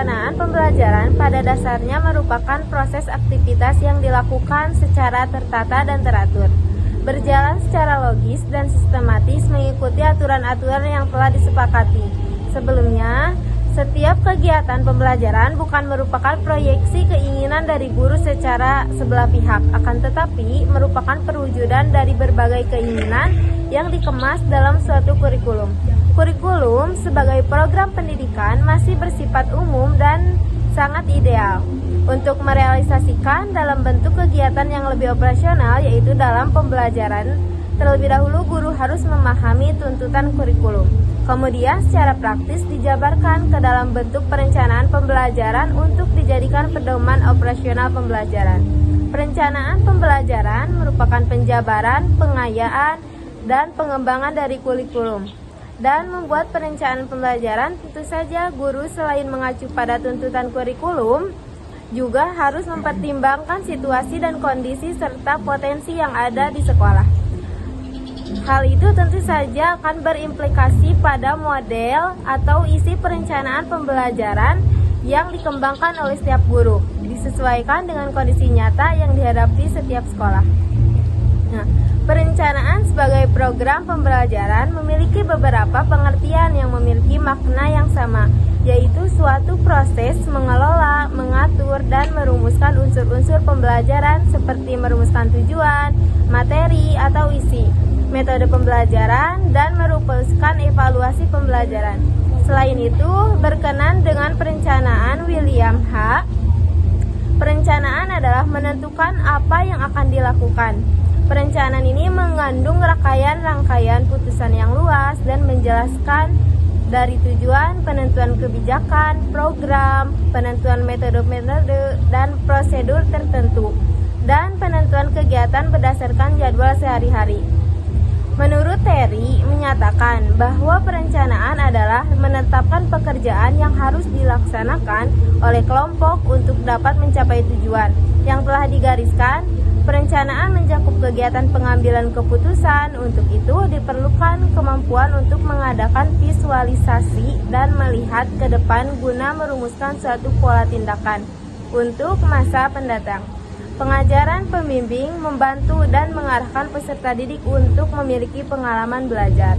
perencanaan pembelajaran pada dasarnya merupakan proses aktivitas yang dilakukan secara tertata dan teratur, berjalan secara logis dan sistematis mengikuti aturan-aturan yang telah disepakati. Sebelumnya, setiap kegiatan pembelajaran bukan merupakan proyeksi keinginan dari guru secara sebelah pihak, akan tetapi merupakan perwujudan dari berbagai keinginan yang dikemas dalam suatu kurikulum. Kurikulum sebagai program pendidikan masih bersifat umum dan sangat ideal untuk merealisasikan dalam bentuk kegiatan yang lebih operasional, yaitu dalam pembelajaran. Terlebih dahulu guru harus memahami tuntutan kurikulum. Kemudian secara praktis dijabarkan ke dalam bentuk perencanaan pembelajaran untuk dijadikan pedoman operasional pembelajaran. Perencanaan pembelajaran merupakan penjabaran, pengayaan, dan pengembangan dari kurikulum. Dan membuat perencanaan pembelajaran, tentu saja guru selain mengacu pada tuntutan kurikulum, juga harus mempertimbangkan situasi dan kondisi serta potensi yang ada di sekolah. Hal itu tentu saja akan berimplikasi pada model atau isi perencanaan pembelajaran yang dikembangkan oleh setiap guru, disesuaikan dengan kondisi nyata yang dihadapi setiap sekolah. Nah, perencanaan sebagai program pembelajaran memiliki beberapa pengertian yang memiliki makna yang sama, yaitu suatu proses mengelola, mengatur, dan merumuskan unsur-unsur pembelajaran seperti merumuskan tujuan, materi, atau isi, metode pembelajaran, dan merumuskan evaluasi pembelajaran. Selain itu, berkenan dengan perencanaan William H. Perencanaan adalah menentukan apa yang akan dilakukan. Perencanaan ini mengandung rangkaian putusan yang luas dan menjelaskan dari tujuan, penentuan kebijakan, program, penentuan metode-metode dan prosedur tertentu, dan penentuan kegiatan berdasarkan jadwal sehari-hari. Menurut Terry menyatakan bahwa perencanaan adalah menetapkan pekerjaan yang harus dilaksanakan oleh kelompok untuk dapat mencapai tujuan yang telah digariskan. Perencanaan mencakup kegiatan pengambilan keputusan. Untuk itu diperlukan kemampuan untuk mengadakan visualisasi dan melihat ke depan guna merumuskan suatu pola tindakan untuk masa pendatang. Pengajaran pembimbing membantu dan mengarahkan peserta didik untuk memiliki pengalaman belajar.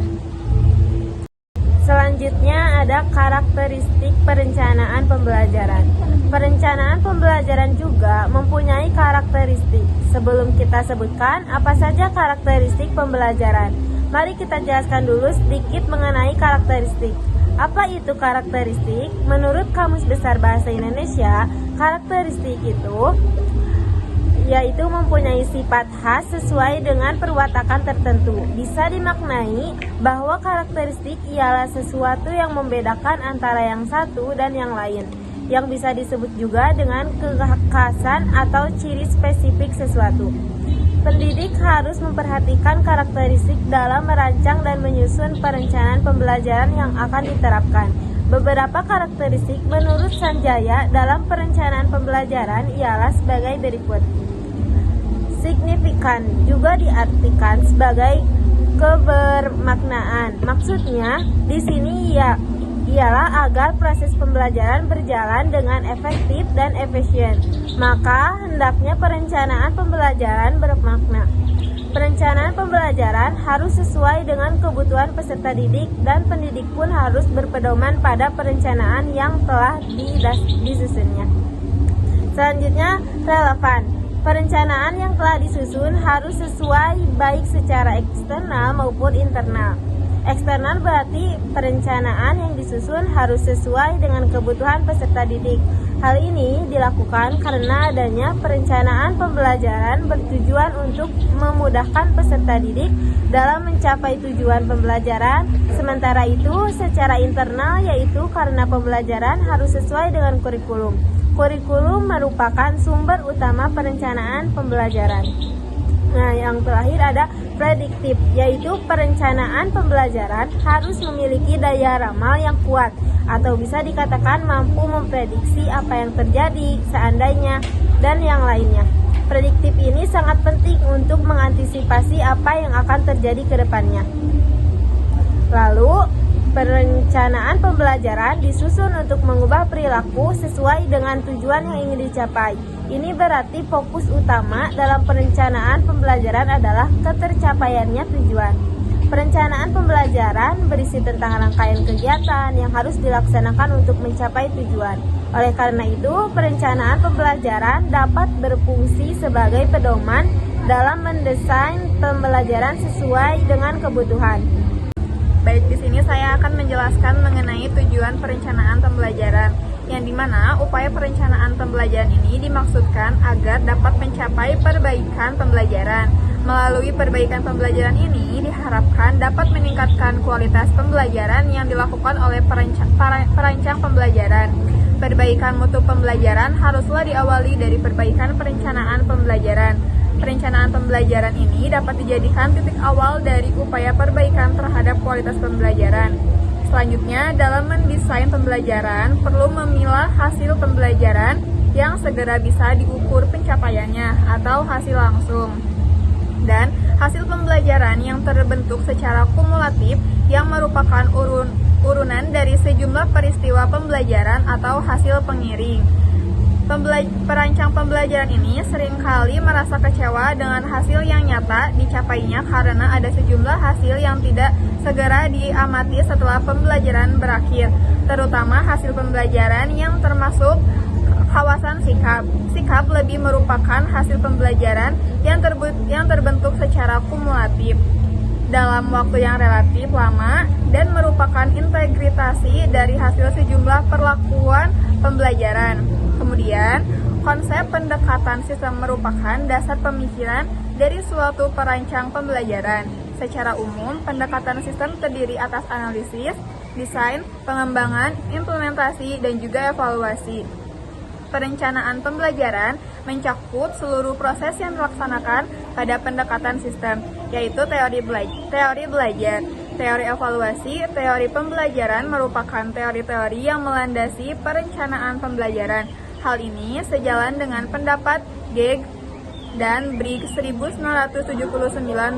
Selanjutnya ada karakteristik perencanaan pembelajaran. Perencanaan pembelajaran juga mempunyai karakteristik. Sebelum kita sebutkan apa saja karakteristik pembelajaran, mari kita jelaskan dulu sedikit mengenai karakteristik. Apa itu karakteristik? Menurut Kamus Besar Bahasa Indonesia, karakteristik itu yaitu mempunyai sifat khas sesuai dengan perwatakan tertentu. Bisa dimaknai bahwa karakteristik ialah sesuatu yang membedakan antara yang satu dan yang lain, yang bisa disebut juga dengan kekhasan atau ciri spesifik sesuatu. Pendidik harus memperhatikan karakteristik dalam merancang dan menyusun perencanaan pembelajaran yang akan diterapkan. Beberapa karakteristik menurut Sanjaya dalam perencanaan pembelajaran ialah sebagai berikut. Signifikan juga diartikan sebagai kebermaknaan. Maksudnya di sini ialah agar proses pembelajaran berjalan dengan efektif dan efisien. Maka hendaknya perencanaan pembelajaran bermakna. Perencanaan pembelajaran harus sesuai dengan kebutuhan peserta didik dan pendidik pun harus berpedoman pada perencanaan yang telah disusunnya. Selanjutnya, relevan. Perencanaan yang telah disusun harus sesuai baik secara eksternal maupun internal. Eksternal berarti perencanaan yang disusun harus sesuai dengan kebutuhan peserta didik. Hal ini dilakukan karena adanya perencanaan pembelajaran bertujuan untuk memudahkan peserta didik dalam mencapai tujuan pembelajaran. Sementara itu, secara internal yaitu karena pembelajaran harus sesuai dengan kurikulum. Kurikulum merupakan sumber utama perencanaan pembelajaran. Nah, yang terakhir ada prediktif, yaitu perencanaan pembelajaran harus memiliki daya ramal yang kuat atau bisa dikatakan mampu memprediksi apa yang terjadi seandainya dan yang lainnya. Prediktif ini sangat penting untuk mengantisipasi apa yang akan terjadi ke depannya. Lalu, Perencanaan pembelajaran disusun untuk mengubah perilaku sesuai dengan tujuan yang ingin dicapai. Ini berarti fokus utama dalam perencanaan pembelajaran adalah ketercapaiannya tujuan. Perencanaan pembelajaran berisi tentang rangkaian kegiatan yang harus dilaksanakan untuk mencapai tujuan. Oleh karena itu, perencanaan pembelajaran dapat berfungsi sebagai pedoman dalam mendesain pembelajaran sesuai dengan kebutuhan. Baik, di sini saya akan menjelaskan mengenai tujuan perencanaan pembelajaran, yang dimana upaya perencanaan pembelajaran ini dimaksudkan agar dapat mencapai perbaikan pembelajaran. Melalui perbaikan pembelajaran ini diharapkan dapat meningkatkan kualitas pembelajaran yang dilakukan oleh perancang pembelajaran. Perbaikan mutu pembelajaran haruslah diawali dari perbaikan perencanaan pembelajaran. Perencanaan pembelajaran ini dapat dijadikan titik awal dari upaya perbaikan terhadap kualitas pembelajaran. Selanjutnya, dalam mendesain pembelajaran, perlu memilah hasil pembelajaran yang segera bisa diukur pencapaiannya atau hasil langsung, dan hasil pembelajaran yang terbentuk secara kumulatif yang merupakan urunan dari sejumlah peristiwa pembelajaran atau hasil pengiring. Perancang pembelajaran ini seringkali merasa kecewa dengan hasil yang nyata dicapainya karena ada sejumlah hasil yang tidak segera diamati setelah pembelajaran berakhir, terutama hasil pembelajaran yang termasuk kawasan sikap. Sikap lebih merupakan hasil pembelajaran yang terbentuk secara kumulatif dalam waktu yang relatif lama dan merupakan integritasi dari hasil sejumlah perlakuan pembelajaran. Kemudian, konsep pendekatan sistem merupakan dasar pemikiran dari suatu perancang pembelajaran. Secara umum, pendekatan sistem terdiri atas analisis, desain, pengembangan, implementasi, dan juga evaluasi. Perencanaan pembelajaran mencakup seluruh proses yang dilaksanakan pada pendekatan sistem, yaitu teori belajar, teori evaluasi, teori pembelajaran merupakan teori-teori yang melandasi perencanaan pembelajaran. Hal ini sejalan dengan pendapat Gegg dan Briggs 1979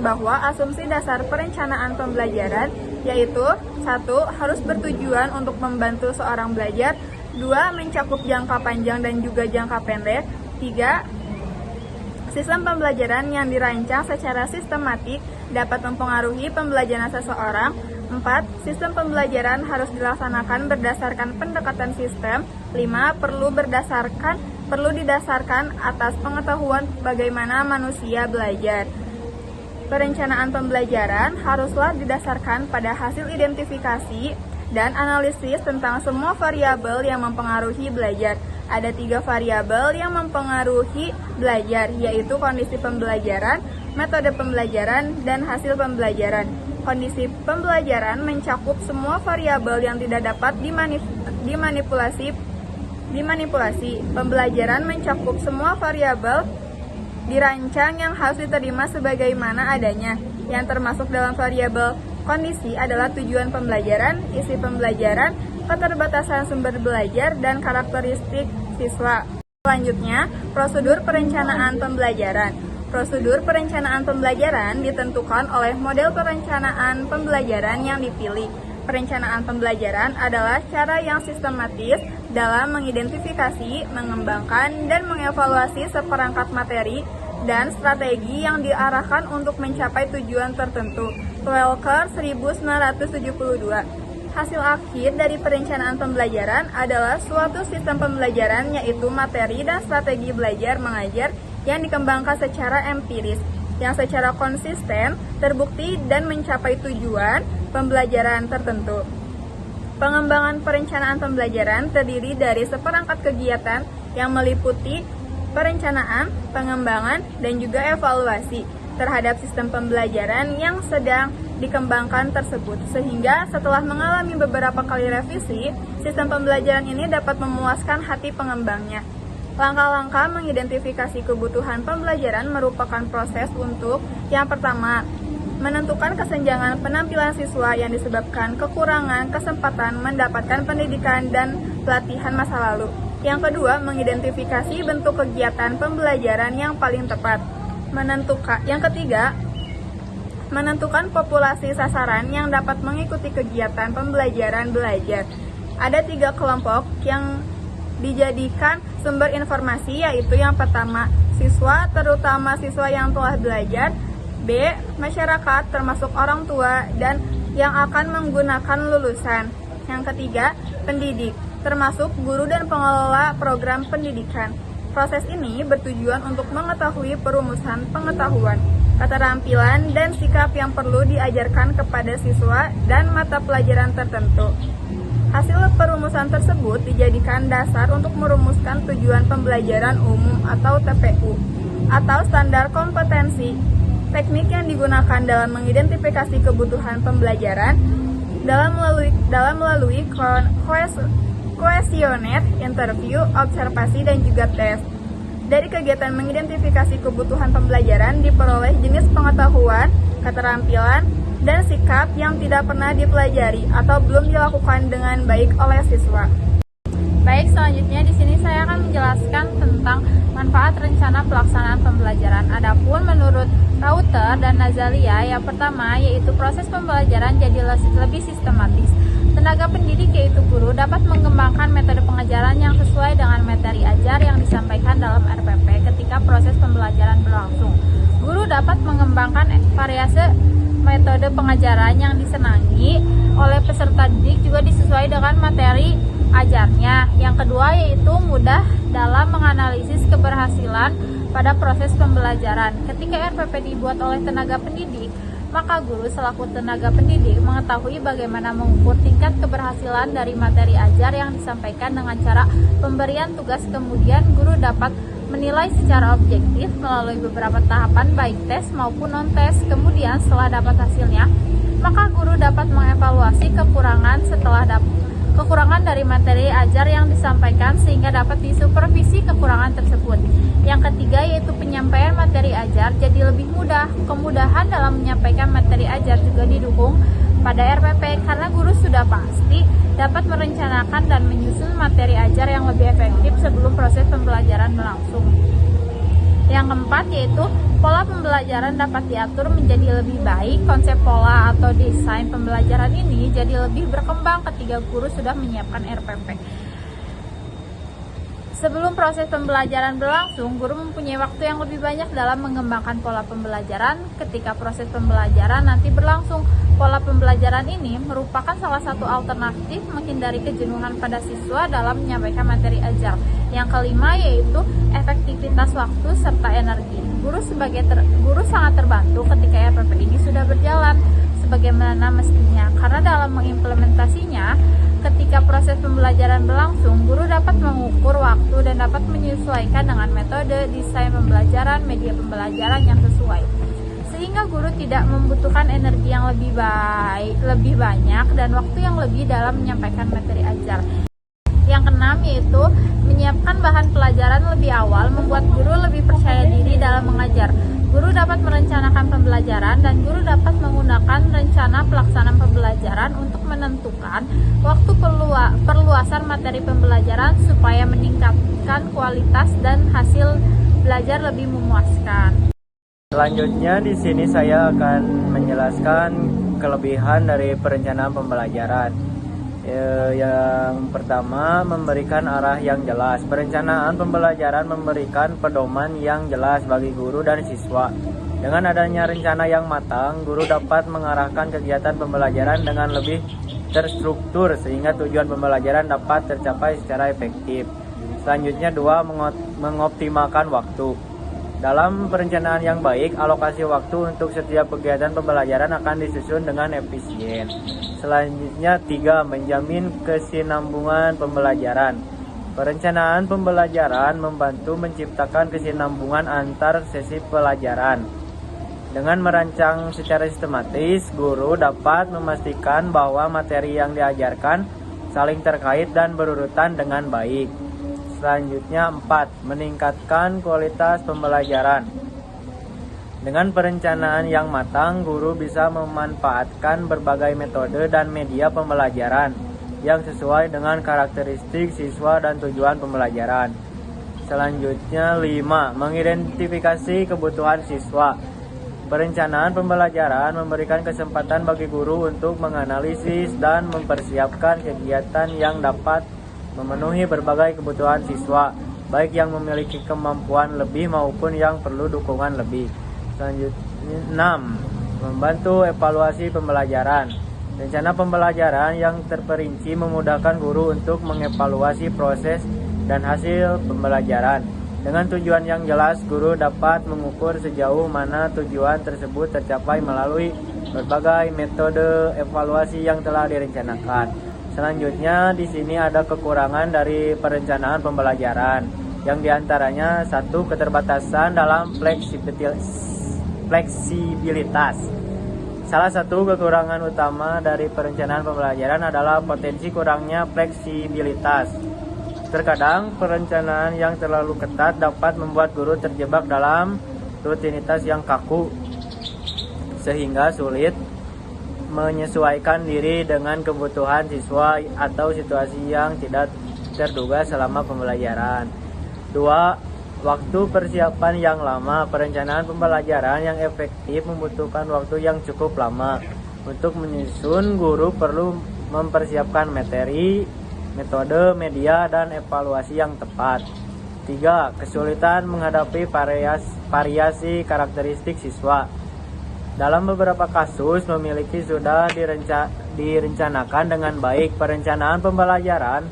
bahwa asumsi dasar perencanaan pembelajaran yaitu 1. Harus bertujuan untuk membantu seorang belajar, 2. Mencakup jangka panjang dan juga jangka pendek, 3. Sistem pembelajaran yang dirancang secara sistematik dapat mempengaruhi pembelajaran seseorang, 4. Sistem pembelajaran harus dilaksanakan berdasarkan pendekatan sistem, 5. Perlu didasarkan atas pengetahuan bagaimana manusia belajar. Perencanaan pembelajaran haruslah didasarkan pada hasil identifikasi dan analisis tentang semua variabel yang mempengaruhi belajar. Ada 3 variabel yang mempengaruhi belajar, yaitu kondisi pembelajaran, metode pembelajaran, dan hasil pembelajaran. Kondisi pembelajaran mencakup semua variabel yang tidak dapat dimanipulasi. Pembelajaran mencakup semua variabel dirancang yang harus diterima sebagaimana adanya, yang termasuk dalam variabel kondisi adalah tujuan pembelajaran, isi pembelajaran, keterbatasan sumber belajar, dan karakteristik siswa. Selanjutnya, prosedur perencanaan pembelajaran. Prosedur perencanaan pembelajaran ditentukan oleh model perencanaan pembelajaran yang dipilih. Perencanaan pembelajaran adalah cara yang sistematis dalam mengidentifikasi, mengembangkan, dan mengevaluasi seperangkat materi dan strategi yang diarahkan untuk mencapai tujuan tertentu. Welker 1972. Hasil akhir dari perencanaan pembelajaran adalah suatu sistem pembelajaran, yaitu materi dan strategi belajar mengajar yang dikembangkan secara empiris, yang secara konsisten, terbukti, dan mencapai tujuan pembelajaran tertentu. Pengembangan perencanaan pembelajaran terdiri dari seperangkat kegiatan yang meliputi perencanaan, pengembangan, dan juga evaluasi terhadap sistem pembelajaran yang sedang dikembangkan tersebut, sehingga setelah mengalami beberapa kali revisi, sistem pembelajaran ini dapat memuaskan hati pengembangnya. Langkah-langkah mengidentifikasi kebutuhan pembelajaran merupakan proses untuk yang pertama, menentukan kesenjangan penampilan siswa yang disebabkan kekurangan kesempatan mendapatkan pendidikan dan pelatihan masa lalu. Yang kedua, mengidentifikasi bentuk kegiatan pembelajaran yang paling tepat. Yang ketiga, menentukan populasi sasaran yang dapat mengikuti kegiatan pembelajaran belajar. Ada 3 kelompok yang dijadikan sumber informasi, yaitu yang pertama, siswa, terutama siswa yang telah belajar. B. Masyarakat, termasuk orang tua dan yang akan menggunakan lulusan. Yang ketiga, pendidik, termasuk guru dan pengelola program pendidikan. Proses ini bertujuan untuk mengetahui perumusan pengetahuan, keterampilan, dan sikap yang perlu diajarkan kepada siswa dan mata pelajaran tertentu. Hasil perumusan tersebut dijadikan dasar untuk merumuskan tujuan pembelajaran umum atau TPU, atau standar kompetensi. Teknik yang digunakan dalam mengidentifikasi kebutuhan pembelajaran dalam melalui kuesioner, interview, observasi, dan juga tes. Dari kegiatan mengidentifikasi kebutuhan pembelajaran diperoleh jenis pengetahuan, keterampilan, dan sikap yang tidak pernah dipelajari atau belum dilakukan dengan baik oleh siswa. Baik, selanjutnya di sini saya akan menjelaskan tentang manfaat rencana pelaksanaan pembelajaran. Adapun menurut Rauter dan Nazalia, yang pertama yaitu proses pembelajaran jadi lebih sistematis. Tenaga pendidik yaitu guru dapat mengembangkan metode pengajaran yang sesuai dengan materi ajar yang disampaikan dalam RPP ketika proses pembelajaran berlangsung. Guru dapat mengembangkan variasi metode pengajaran yang disenangi oleh peserta didik juga disesuai dengan materi ajarnya. Yang kedua yaitu mudah dalam menganalisis keberhasilan pada proses pembelajaran. Ketika RPP dibuat oleh tenaga pendidik, maka guru selaku tenaga pendidik mengetahui bagaimana mengukur tingkat keberhasilan dari materi ajar yang disampaikan dengan cara pemberian tugas. Kemudian guru dapat menilai secara objektif melalui beberapa tahapan baik tes maupun non-tes. Kemudian setelah dapat hasilnya, maka guru dapat mengevaluasi kekurangan dari materi ajar yang disampaikan sehingga dapat disupervisi kekurangan tersebut. Yang ketiga yaitu penyampaian materi ajar jadi lebih mudah. Kemudahan dalam menyampaikan materi ajar juga didukung pada RPP karena guru sudah pasti dapat merencanakan dan menyusun materi ajar yang lebih efektif sebelum proses pembelajaran berlangsung. Yang keempat yaitu pola pembelajaran dapat diatur menjadi lebih baik. Konsep pola atau desain pembelajaran ini jadi lebih berkembang ketika guru sudah menyiapkan RPP. Sebelum proses pembelajaran berlangsung, guru mempunyai waktu yang lebih banyak dalam mengembangkan pola pembelajaran. Ketika proses pembelajaran nanti berlangsung, pola pembelajaran ini merupakan salah satu alternatif menghindari kejenuhan pada siswa dalam menyampaikan materi ajar. Yang kelima yaitu efektivitas waktu serta energi. Guru sangat terbantu ketika RPP ini sudah berjalan sebagaimana mestinya, karena dalam mengimplementasinya ketika proses pembelajaran berlangsung, guru dapat mengukur waktu dan dapat menyesuaikan dengan metode, desain pembelajaran, media pembelajaran yang sesuai. Sehingga guru tidak membutuhkan energi yang lebih banyak dan waktu yang lebih dalam menyampaikan materi ajar. Yang keenam yaitu menyiapkan bahan pelajaran lebih awal, membuat guru lebih percaya diri dalam mengajar. Guru dapat merencanakan pembelajaran dan guru dapat menggunakan rencana pelaksanaan pembelajaran untuk menentukan waktu perluasan materi pembelajaran supaya meningkatkan kualitas dan hasil belajar lebih memuaskan. Selanjutnya di sini saya akan menjelaskan kelebihan dari perencanaan pembelajaran. Yang pertama, memberikan arah yang jelas. Perencanaan pembelajaran memberikan pedoman yang jelas bagi guru dan siswa. Dengan adanya rencana yang matang, guru dapat mengarahkan kegiatan pembelajaran dengan lebih terstruktur sehingga tujuan pembelajaran dapat tercapai secara efektif. Selanjutnya, 2. Mengoptimalkan waktu. Dalam perencanaan yang baik, alokasi waktu untuk setiap kegiatan pembelajaran akan disusun dengan efisien. Selanjutnya 3. Menjamin kesinambungan pembelajaran. Perencanaan pembelajaran membantu menciptakan kesinambungan antar sesi pelajaran. Dengan merancang secara sistematis, guru dapat memastikan bahwa materi yang diajarkan saling terkait dan berurutan dengan baik. Selanjutnya 4. Meningkatkan kualitas pembelajaran. Dengan perencanaan yang matang, guru bisa memanfaatkan berbagai metode dan media pembelajaran yang sesuai dengan karakteristik siswa dan tujuan pembelajaran. Selanjutnya 5. Mengidentifikasi kebutuhan siswa. Perencanaan pembelajaran memberikan kesempatan bagi guru untuk menganalisis dan mempersiapkan kegiatan yang dapat memenuhi berbagai kebutuhan siswa, baik yang memiliki kemampuan lebih maupun yang perlu dukungan lebih. Selanjutnya 6. Membantu evaluasi pembelajaran. Rencana pembelajaran yang terperinci memudahkan guru untuk mengevaluasi proses dan hasil pembelajaran. Dengan tujuan yang jelas, guru dapat mengukur sejauh mana tujuan tersebut tercapai melalui berbagai metode evaluasi yang telah direncanakan. Selanjutnya, di sini ada kekurangan dari perencanaan pembelajaran, yang diantaranya 1. Keterbatasan dalam fleksibilitas. Salah satu kekurangan utama dari perencanaan pembelajaran adalah potensi kurangnya fleksibilitas. Terkadang perencanaan yang terlalu ketat dapat membuat guru terjebak dalam rutinitas yang kaku, sehingga sulit menyesuaikan diri dengan kebutuhan siswa atau situasi yang tidak terduga selama pembelajaran. 2. Waktu persiapan yang lama. Perencanaan pembelajaran yang efektif membutuhkan waktu yang cukup lama. Untuk menyusun, guru perlu mempersiapkan materi, metode, media, dan evaluasi yang tepat. 3. Kesulitan menghadapi variasi karakteristik siswa. Dalam beberapa kasus memiliki sudah direncanakan dengan baik, perencanaan pembelajaran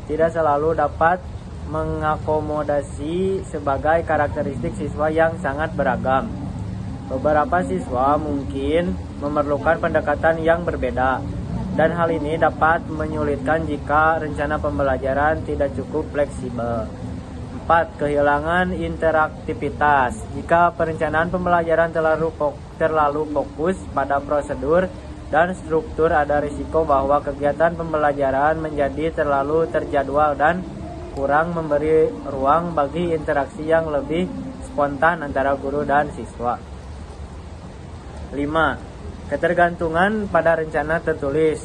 tidak selalu dapat mengakomodasi sebagai karakteristik siswa yang sangat beragam. Beberapa siswa mungkin memerlukan pendekatan yang berbeda, dan hal ini dapat menyulitkan jika rencana pembelajaran tidak cukup fleksibel. 4. Kehilangan interaktivitas. Jika perencanaan pembelajaran terlalu fokus pada prosedur dan struktur, ada risiko bahwa kegiatan pembelajaran menjadi terlalu terjadwal dan kurang memberi ruang bagi interaksi yang lebih spontan antara guru dan siswa. 5. Ketergantungan pada rencana tertulis.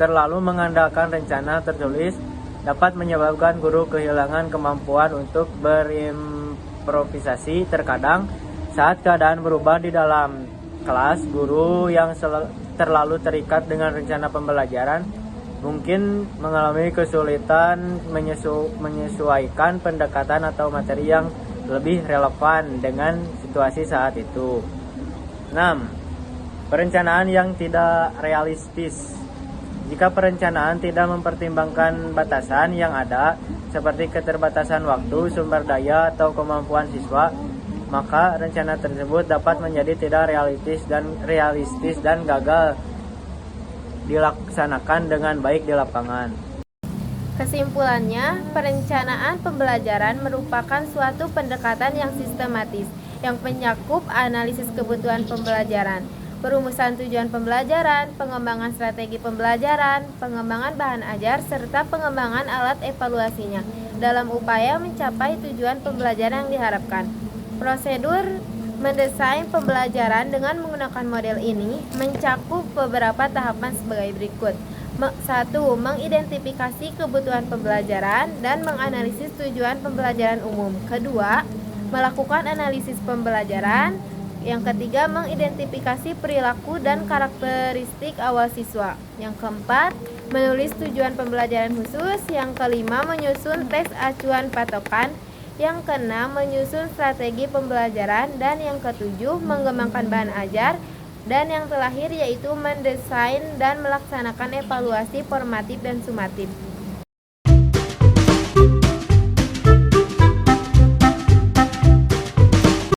Terlalu mengandalkan rencana tertulis dapat menyebabkan guru kehilangan kemampuan untuk berimprovisasi. Terkadang saat keadaan berubah di dalam kelas, guru yang terlalu terikat dengan rencana pembelajaran mungkin mengalami kesulitan menyesuaikan pendekatan atau materi yang lebih relevan dengan situasi saat itu. 6. Perencanaan yang tidak realistis. Jika perencanaan tidak mempertimbangkan batasan yang ada, seperti keterbatasan waktu, sumber daya, atau kemampuan siswa, maka rencana tersebut dapat menjadi tidak realistis dan gagal dilaksanakan dengan baik di lapangan. Kesimpulannya, perencanaan pembelajaran merupakan suatu pendekatan yang sistematis yang mencakup analisis kebutuhan pembelajaran, perumusan tujuan pembelajaran, pengembangan strategi pembelajaran, pengembangan bahan ajar, serta pengembangan alat evaluasinya dalam upaya mencapai tujuan pembelajaran yang diharapkan. Prosedur mendesain pembelajaran dengan menggunakan model ini mencakup beberapa tahapan sebagai berikut. 1. Mengidentifikasi kebutuhan pembelajaran dan menganalisis tujuan pembelajaran umum. 2. Melakukan analisis pembelajaran. Yang 3. Mengidentifikasi perilaku dan karakteristik awal siswa. Yang 4. Menulis tujuan pembelajaran khusus. Yang 5. Menyusun tes acuan patokan. Yang 6. Menyusun strategi pembelajaran. Dan yang 7. Mengembangkan bahan ajar. Dan yang terakhir yaitu mendesain dan melaksanakan evaluasi formatif dan sumatif.